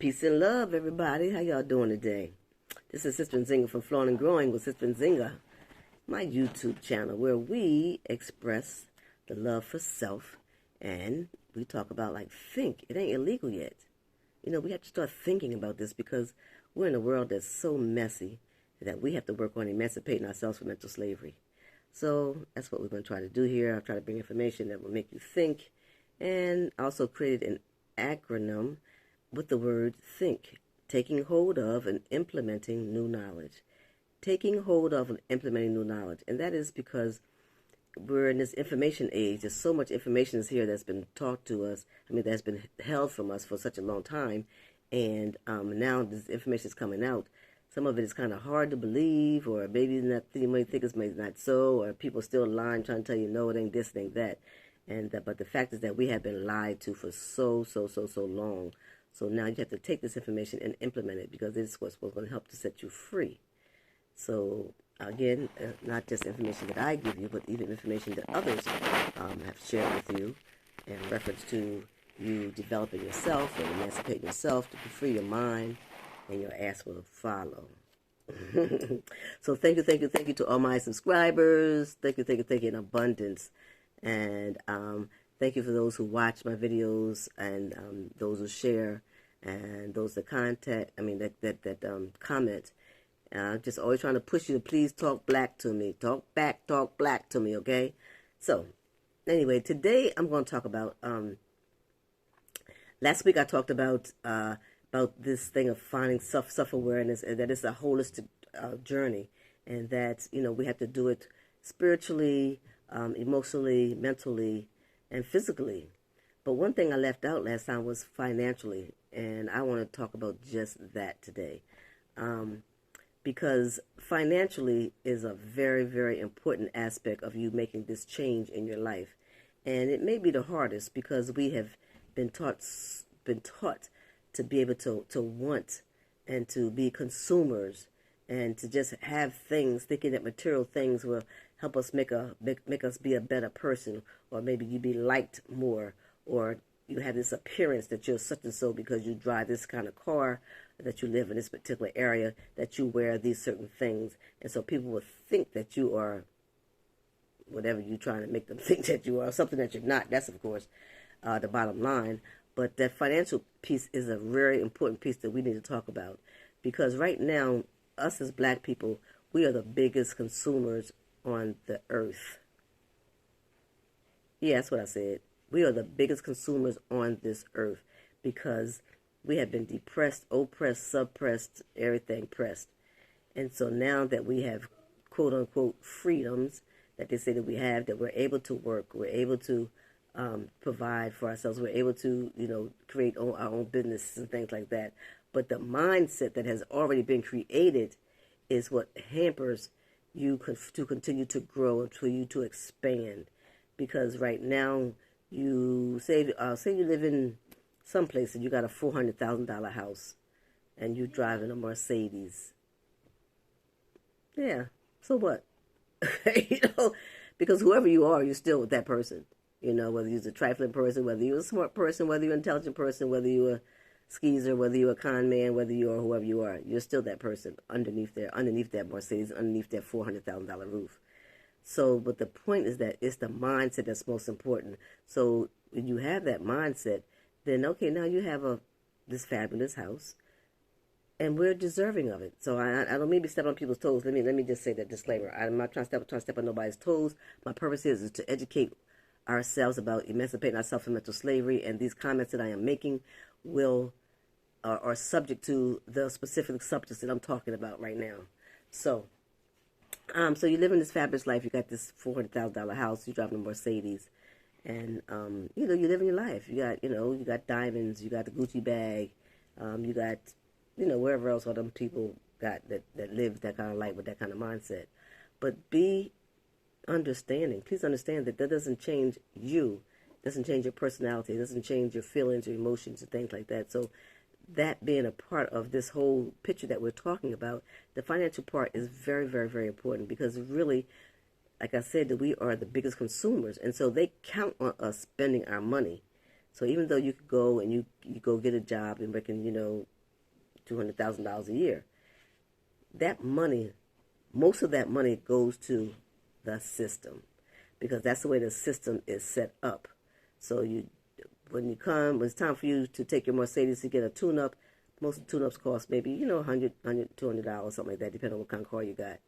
Peace and love, everybody. How y'all doing today? This is Sister Nzinga from Flowing and Growing with Sister Nzinga, my YouTube channel where we express the love for self and we talk about think. It ain't illegal yet. We have to start thinking about this because we're in a world that's so messy that we have to work on emancipating ourselves from mental slavery. So that's what we're going to try to do here. I'll try to bring information that will make you think, and also created an acronym with the word think, taking hold of and implementing new knowledge. Taking hold of and implementing new knowledge. And that is because we're in this information age. There's so much information is here that's been taught to us. That's been held from us for such a long time. And now this information is coming out. Some of it is kind of hard to believe, or maybe not, you might think it's maybe not so, or people still lying, trying to tell you, no, it ain't this, it ain't that. But the fact is that we have been lied to for so long. So now you have to take this information and implement it because it's what's going to help to set you free. So again, not just information that I give you, but even information that others have shared with you in reference to you developing yourself and emancipating yourself to free your mind, and your ass will follow. So thank you to all my subscribers. Thank you in abundance. And thank you for those who watch my videos and those who share and those that comment. Just always trying to push you to please talk black to me. Talk black to me, okay? So, anyway, today I'm going to talk about, last week I talked about this thing of finding self-awareness, and that it's a holistic journey, and that, we have to do it spiritually, emotionally, mentally, and physically. But one thing I left out last time was financially, and I want to talk about just that today. Because financially is a very, very important aspect of you making this change in your life. And it may be the hardest because we have been taught to be able to want and to be consumers and to just have things, thinking that material things will help us make us be a better person, or maybe you be liked more, or you have this appearance that you're such and so because you drive this kind of car, that you live in this particular area, that you wear these certain things, and so people will think that you are whatever you're trying to make them think that you are, something that you're not. That's, of course, the bottom line. But that financial piece is a very important piece that we need to talk about, because right now, us as black people, we are the biggest consumers on the earth. Yeah, that's what I said. We are the biggest consumers on this earth because we have been depressed, oppressed, suppressed, everything pressed. And so now that we have quote-unquote freedoms that they say that we have, that we're able to work, we're able to provide for ourselves, we're able to, create our own businesses and things like that. But the mindset that has already been created is what hampers you to continue to grow and for you to expand. Because right now, you say you live in some place and you got a $400,000 house and you driving a Mercedes. Yeah, so what? Because whoever you are, you're still with that person. Whether you're a trifling person, whether you're a smart person, whether you're an intelligent person, whether you're a skeezer, whether you're a con man, whether you are whoever you are, you're still that person underneath that Mercedes, underneath that $400,000 roof. So, but the point is that it's the mindset that's most important. So when you have that mindset, then okay, now you have this fabulous house, and we're deserving of it. So I don't mean to step on people's toes. Let me just say that disclaimer. I'm not trying to step on nobody's toes. My purpose is to educate ourselves about emancipating ourselves from mental slavery, and these comments that I am making are subject to the specific subjects that I'm talking about right now. So you live in this fabulous life. You got this $400,000 house. You drive a Mercedes, and you live in your life. You got diamonds. You got the Gucci bag. You got wherever else all them people got that live that kind of life with that kind of mindset. But be understanding. Please understand that doesn't change you. Doesn't change your personality. It doesn't change your feelings, your emotions, and things like that. So that being a part of this whole picture that we're talking about, the financial part is very, very, very important, because really, like I said, that we are the biggest consumers, and so they count on us spending our money. So even though you could go and you go get a job and making, $200,000 a year, that money, most of that money goes to the system, because that's the way the system is set up. So when it's time for you to take your Mercedes to get a tune-up, most of the tune-ups cost maybe, $100, $200, something like that, depending on what kind of car you got.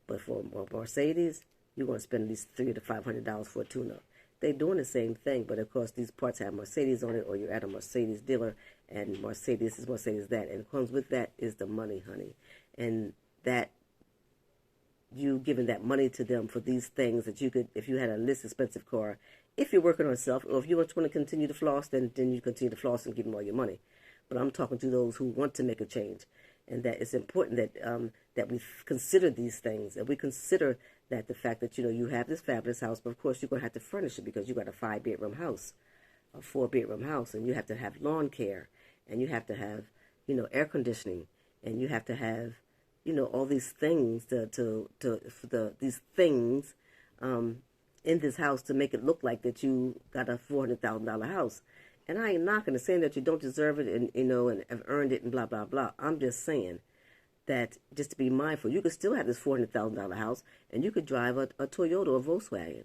But for a Mercedes, you're going to spend at least $300 to $500 for a tune-up. They're doing the same thing, but of course these parts have Mercedes on it, or you're at a Mercedes dealer, and Mercedes is Mercedes that, and it comes with that is the money, honey, and that you giving that money to them for these things that you could, if you had a less expensive car, if you're working on yourself, or if you just want to continue to floss, then you continue to floss and give them all your money. But I'm talking to those who want to make a change, and that it's important that we consider these things, and we consider that the fact that you have this fabulous house, but of course you're going to have to furnish it, because you got a 5-bedroom house, a 4-bedroom house, and you have to have lawn care, and you have to have air conditioning, and you have to have all these things these things in this house to make it look like that you got a $400,000 house. And I ain't knocking it, saying that you don't deserve it and and have earned it and blah blah blah. I'm just saying that just to be mindful. You could still have this $400,000 house, and you could drive a Toyota or Volkswagen.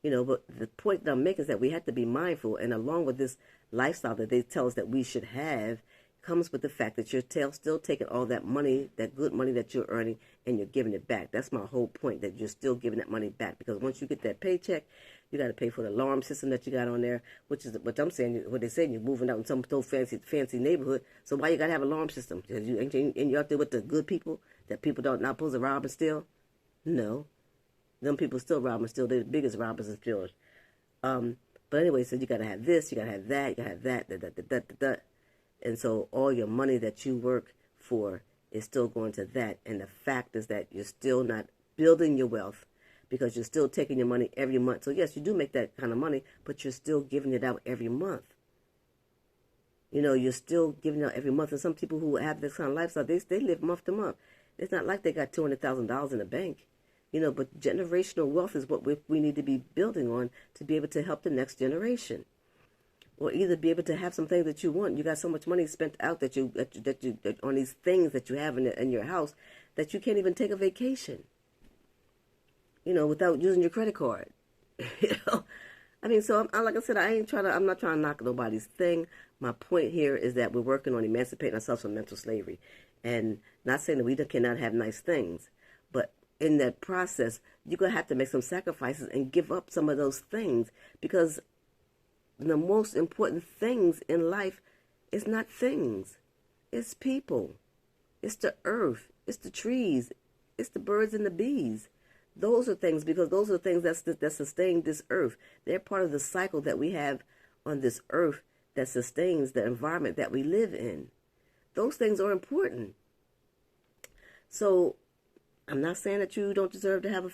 But the point that I'm making is that we have to be mindful, and along with this lifestyle that they tell us that we should have, comes with the fact that you're still taking all that money, that good money that you're earning, and you're giving it back. That's my whole point, that you're still giving that money back, because once you get that paycheck, you got to pay for the alarm system that you got on there, which is what I'm saying. What they say, you're moving out in some so fancy neighborhood. So why you got to have an alarm system? Because you're out there with the good people that people not supposed to rob and steal. No, them people still rob and steal. They're the biggest robbers and stealers. But anyway, so you got to have this, you got to have that, you got to have that. And so all your money that you work for is still going to that. And the fact is that you're still not building your wealth, because you're still taking your money every month. So yes, you do make that kind of money, but you're still giving it out every month. You're still giving it out every month. And some people who have this kind of lifestyle, they live month to month. It's not like they got $200,000 in the bank. But generational wealth is what we need to be building on to be able to help the next generation. Or either be able to have some things that you want. You got so much money spent out that on these things that you have in your house that you can't even take a vacation, without using your credit card. I mean, so like I said, I'm not trying to knock nobody's thing. My point here is that we're working on emancipating ourselves from mental slavery, and not saying that we cannot have nice things, but in that process, you're gonna have to make some sacrifices and give up some of those things, because the most important things in life is not things. It's people. It's the earth. It's the trees. It's the birds and the bees. Those are things, because those are the things that sustain this earth. They're part of the cycle that we have on this earth that sustains the environment that we live in. Those things are important. So I'm not saying that you don't deserve to have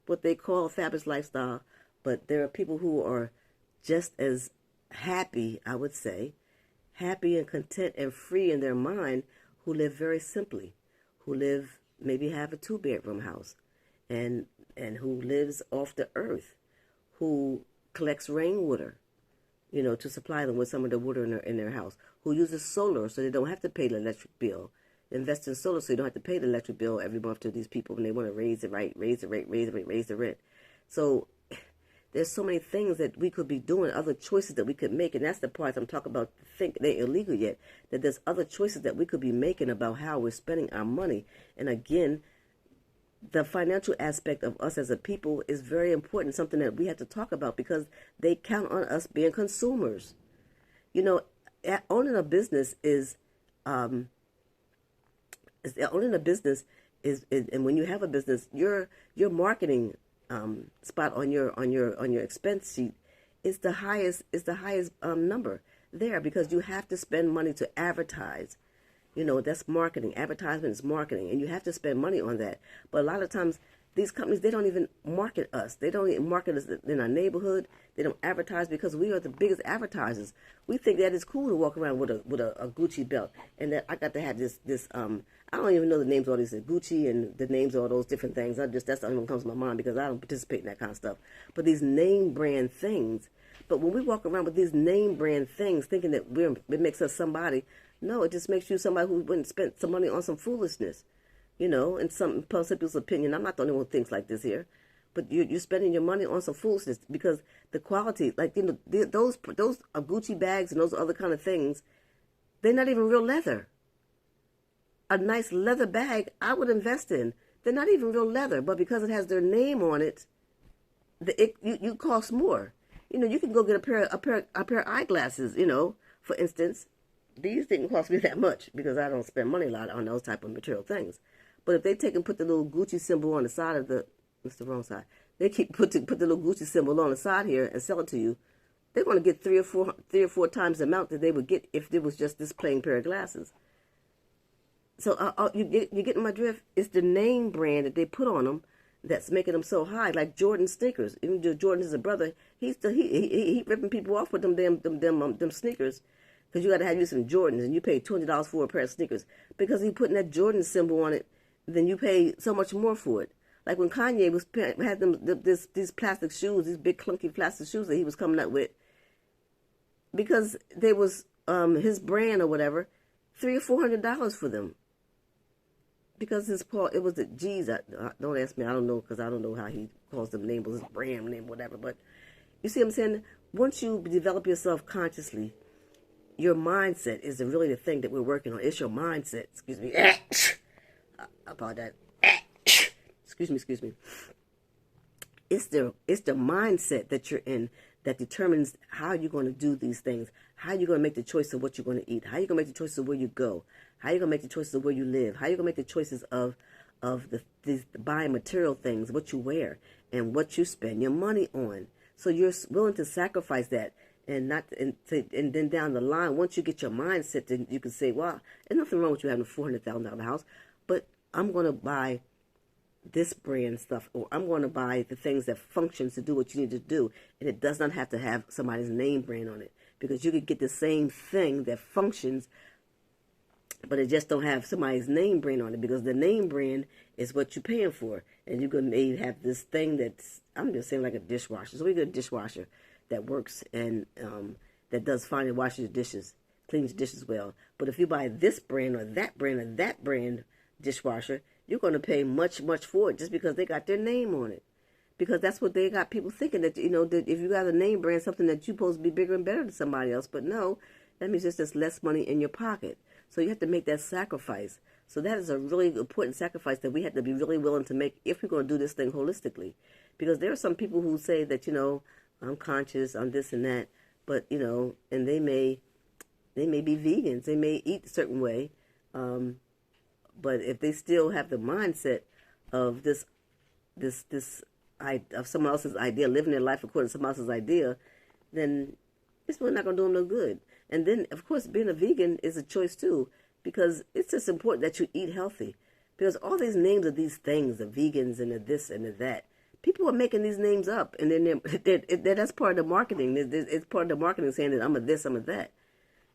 what they call a fabulous lifestyle, but there are people who are just as happy, I would say, happy and content and free in their mind, who live very simply, who maybe have a 2-bedroom house, and who lives off the earth, who collects rainwater, to supply them with some of the water in their house, who uses solar so they don't have to pay the electric bill, invest in solar so you don't have to pay the electric bill every month to these people when they want to raise the rent. So there's so many things that we could be doing, other choices that we could make, and that's the part I'm talking about. Think they're illegal yet, that there's other choices that we could be making about how we're spending our money. And again, the financial aspect of us as a people is very important, something that we have to talk about, because they count on us being consumers. Owning a business and when you have a business, your marketing spot on your expense sheet is the highest number there, because you have to spend money to advertise. That's marketing. Advertisement is marketing, and you have to spend money on that. But a lot of times, these companies, they don't even market us. They don't even market us in our neighborhood. They don't advertise, because we are the biggest advertisers. We think that it's cool to walk around with a Gucci belt, and that I got to have this I don't even know the names of all these Gucci and the names of all those different things. That's not even comes to my mind, because I don't participate in that kind of stuff. But these name brand things, But when we walk around with these name brand things, thinking that it makes us somebody, no, it just makes you somebody who wouldn't spend some money on some foolishness. In some people's opinion. I'm not the only one who thinks like this here. But you're spending your money on some foolishness because the quality, like, those Gucci bags and those other kind of things, they're not even real leather. A nice leather bag I would invest in. They're not even real leather, but because it has their name on it, you cost more. You can go get a pair of eyeglasses. For instance, these didn't cost me that much because I don't spend money a lot on those type of material things. But if they take and put the little Gucci symbol on the side of it's the wrong side. They put the little Gucci symbol on the side here and sell it to you. They're going to get three or four times the amount that they would get if it was just this plain pair of glasses. So you're getting my drift. It's the name brand that they put on them that's making them so high. Like Jordan sneakers. Even though Jordan is a brother, he ripping people off with them sneakers. Because you got to have you some Jordans, and you pay $20 for a pair of sneakers because he putting that Jordan symbol on it. Then you pay so much more for it. Like when Kanye had these plastic shoes, these big clunky plastic shoes that he was coming up with, because they was his brand or whatever, $300 or $400 for them. Because it was the G's. Don't ask me, I don't know, because I don't know how he calls them names, his brand name, whatever. But you see what I'm saying? Once you develop yourself consciously, your mindset is really the thing that we're working on. It's your mindset. Excuse me. I apologize. Excuse me. It's the mindset that you're in that determines how you're going to do these things, how you're going to make the choice of what you're going to eat, how you're going to make the choices of where you go, how you're going to make the choices of where you live, how you're going to make the choices of these buying material things, what you wear, and what you spend your money on. So you're willing to sacrifice that, and then down the line, once you get your mindset, then you can say, well, there's nothing wrong with you having a $400,000 house, but I'm going to buy this brand stuff, or I'm going to buy the things that functions to do what you need to do, and it does not have to have somebody's name brand on it, because you could get the same thing that functions, but it just don't have somebody's name brand on it, because the name brand is what you're paying for, and you're going to have this thing that's, I'm just saying, like a dishwasher. So we get a dishwasher that works and that does fine and washes your dishes, cleans your dishes well. But if you buy this brand or that brand dishwasher, you're going to pay much, much for it just because they got their name on it. Because that's what they got people thinking, that, that if you got a name brand, something that you're supposed to be bigger and better than somebody else. But no, that means there's just less money in your pocket. So you have to make that sacrifice. So that is a really important sacrifice that we have to be really willing to make if we're going to do this thing holistically. Because there are some people who say that, I'm conscious, I'm this and that. But, and they may be vegans. They may eat a certain way. But if they still have the mindset of of someone else's idea, living their life according to someone else's idea, then it's really not going to do them no good. And then, of course, being a vegan is a choice too, because it's just important that you eat healthy. Because all these names of these things, the vegans and the this and the that, people are making these names up, and then that's part of the marketing. It's part of the marketing saying that I'm a this, I'm a that.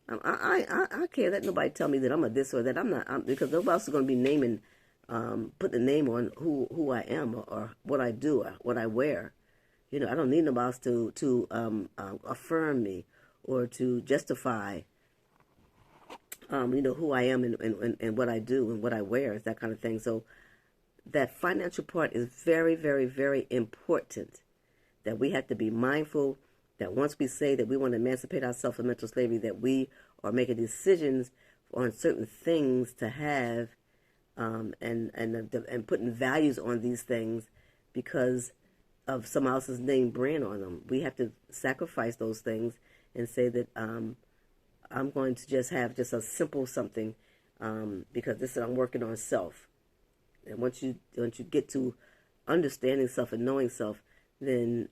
I can't let nobody tell me that I'm a this or that. I'm not, because nobody else is going to be naming, putting a name on who I am or what I do or what I wear. I don't need nobody else to affirm me or to justify, who I am and what I do and what I wear, that kind of thing. So that financial part is very, very, very important, that we have to be mindful that once we say that we want to emancipate ourselves from mental slavery, that we are making decisions on certain things to have, and putting values on these things because of someone else's name brand on them. We have to sacrifice those things and say that I'm going to just have just a simple something, because this is, I'm working on self. And once you get to understanding self and knowing self, then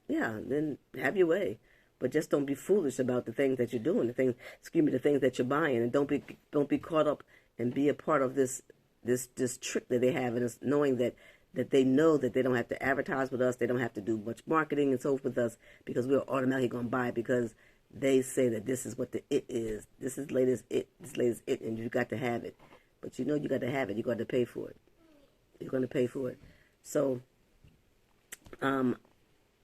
then have your way. But just don't be foolish about the things that you're doing, the things that you're buying, and don't be caught up and be a part of this trick that they have, and it's knowing that they know that they don't have to advertise with us, they don't have to do much marketing and so forth with us, because we're automatically going to buy it because they say that this is what the it is. This is latest it, and you got to have it. But you got to have it. You got to pay for it. You're going to pay for it. So, in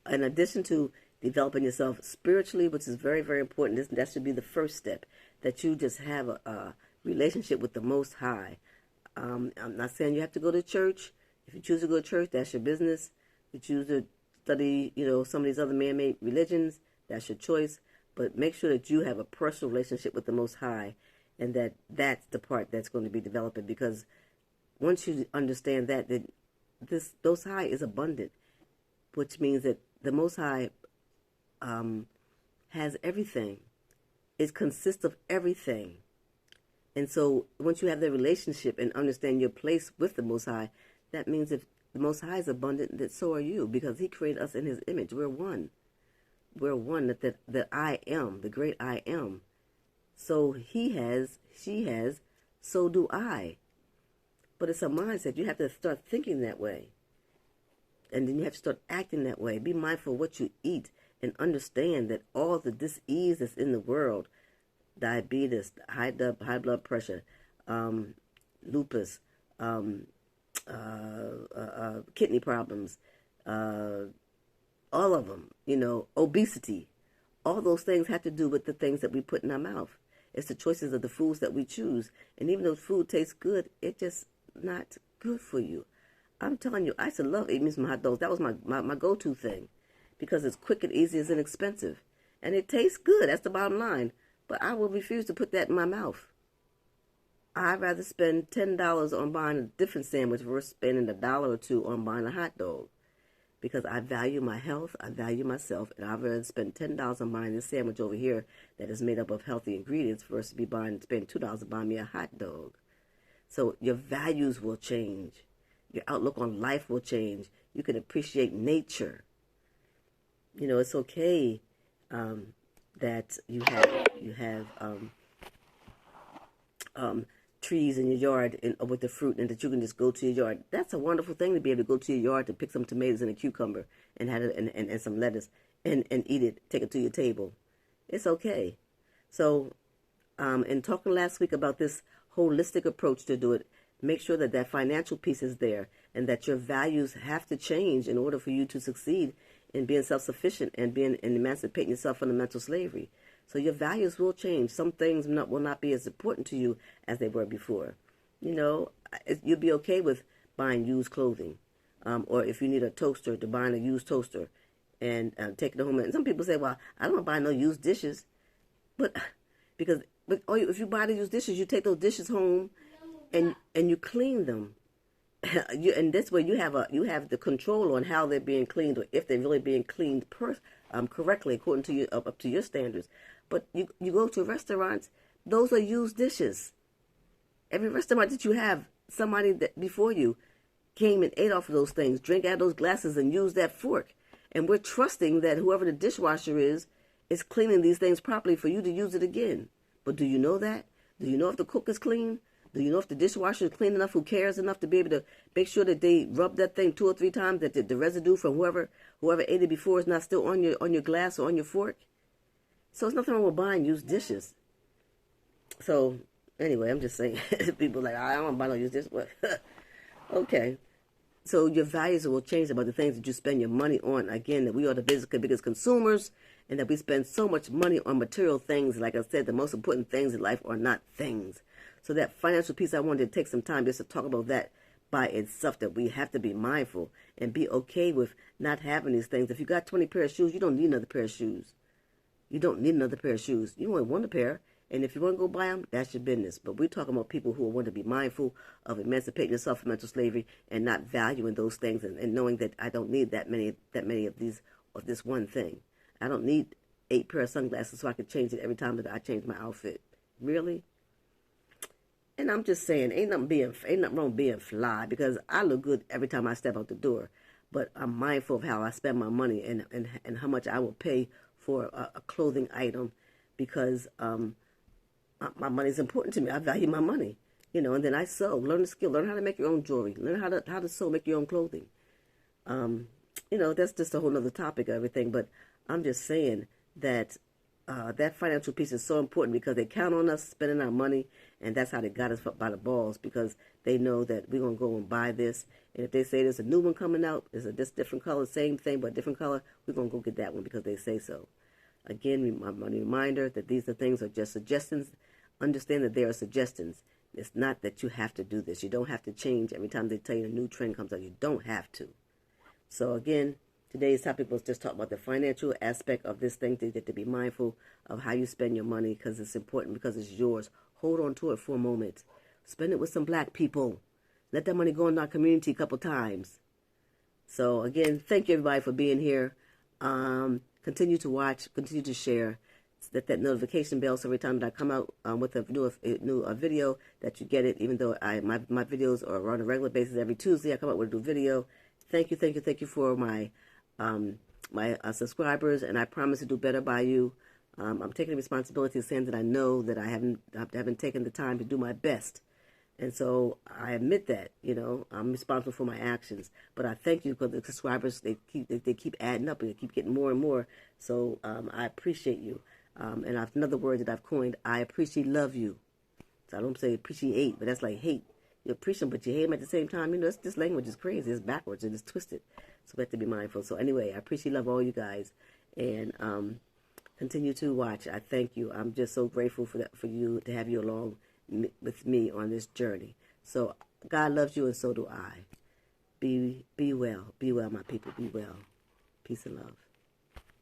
addition to developing yourself spiritually, which is very, very important. That should be the first step, that you just have a relationship with the Most High. I'm not saying you have to go to church. If you choose to go to church, that's your business. If you choose to study, some of these other man-made religions, that's your choice. But make sure that you have a personal relationship with the Most High, and that's the part that's going to be developing. Because once you understand that Most High is abundant, which means that the Most High has everything. It consists of everything. And so once you have that relationship and understand your place with the Most High, that means if the Most High is abundant, that so are you, because He created us in His image. We're one. We're one, that I am, the great I am. So He has, she has, so do I. But it's a mindset. You have to start thinking that way. And then you have to start acting that way. Be mindful of what you eat and understand that all the dis-ease that's in the world, diabetes, high blood pressure, lupus, kidney problems, all of them, obesity, all those things have to do with the things that we put in our mouth. It's the choices of the foods that we choose. And even though food tastes good, it's just not good for you. I'm telling you, I used to love eating some hot dogs. That was my go-to thing, because it's quick and easy, it's inexpensive. And it tastes good. That's the bottom line. But I will refuse to put that in my mouth. I'd rather spend $10 on buying a different sandwich versus spending $1 or $2 on buying a hot dog. Because I value my health, I value myself, and I'd rather spend $10 on buying this sandwich over here that is made up of healthy ingredients versus spend $2 to buy me a hot dog. So your values will change. Your outlook on life will change. You can appreciate nature. It's okay that you have trees in your yard with the fruit, and that you can just go to your yard. That's a wonderful thing, to be able to go to your yard to pick some tomatoes and a cucumber and have it and some lettuce and eat it, take it to your table. It's okay. So, in talking last week about this holistic approach to do it, make sure that financial piece is there, and that your values have to change in order for you to succeed in being self-sufficient and emancipating yourself from the mental slavery. So your values will change. Some things will not be as important to you as they were before. You'll be okay with buying used clothing, or if you need a toaster, to buying a used toaster and taking it home. And some people say, "Well, I don't buy no used dishes," but if you buy the used dishes, you take those dishes home and you clean them. And this way you have the control on how they're being cleaned, or if they're really being cleaned correctly according to you, up to your standards. But you go to restaurants, those are used dishes. Every restaurant that you have, somebody that before you came and ate off of those things, drank out of those glasses and used that fork. And we're trusting that whoever the dishwasher is cleaning these things properly for you to use it again. But do you know that? Do you know if the cook is clean? Do you know if the dishwasher is clean enough, who cares enough to be able to make sure that they rub that thing 2 or 3 times, that the residue from whoever ate it before is not still on your glass or on your fork? So it's nothing wrong with buying used dishes. So anyway, I'm just saying, people are like, I don't want to buy no used dishes. Okay. So your values will change about the things that you spend your money on. Again, that we are the biggest consumers, and that we spend so much money on material things. Like I said, the most important things in life are not things. So that financial piece, I wanted to take some time just to talk about that by itself, that we have to be mindful and be okay with not having these things. If you got 20 pair of shoes, you don't need another pair of shoes. You don't need another pair of shoes. You only want a pair. And if you want to go buy them, that's your business. But we're talking about people who want to be mindful of emancipating yourself from mental slavery and not valuing those things, and knowing that I don't need that many of these, or this one thing. I don't need 8 pair of sunglasses so I can change it every time that I change my outfit. Really? And I'm just saying, ain't nothing wrong being fly, because I look good every time I step out the door. But I'm mindful of how I spend my money and how much I will pay for a clothing item, because my money is important to me. I value my money, and then I sew, learn the skill, learn how to make your own jewelry, learn how to sew, make your own clothing. That's just a whole other topic of everything. But I'm just saying that that financial piece is so important because they count on us spending our money, and that's how they got us by the balls, because they know that we're going to go and buy this. And if they say there's a new one coming out, it's a different color, same thing but different color, we're going to go get that one because they say so. Again, my reminder that these things are just suggestions. Understand that they are suggestions. It's not that you have to do this. You don't have to change every time they tell you a new trend comes out. You don't have to. So again, today's topic was just talk about the financial aspect of this thing, to be mindful of how you spend your money, because it's important, because it's yours. Hold on to it for a moment. Spend it with some black people. Let that money go in our community a couple times. So again, thank you everybody for being here. Continue to watch, continue to share. Set that notification bell so every time that I come out with a new video that you get it, even though my videos are on a regular basis. Every Tuesday I come out with a new video. Thank you for my subscribers, and I promise to do better by you. I'm taking the responsibility of saying that I know that I haven't taken the time to do my best, and so I admit that, I'm responsible for my actions. But I thank you because the subscribers, they keep adding up and they keep getting more and more. So I appreciate you. And another word that I've coined, I appreciate love you. So I don't say appreciate, but that's like hate. You appreciate them, but you hate them at the same time. This language is crazy. It's backwards and it's twisted. So we have to be mindful. So anyway, I appreciate love all you guys, and continue to watch. I thank you. I'm just so grateful for you, to have you along with me on this journey. So God loves you, and so do I. Be well, my people. Be well. Peace and love.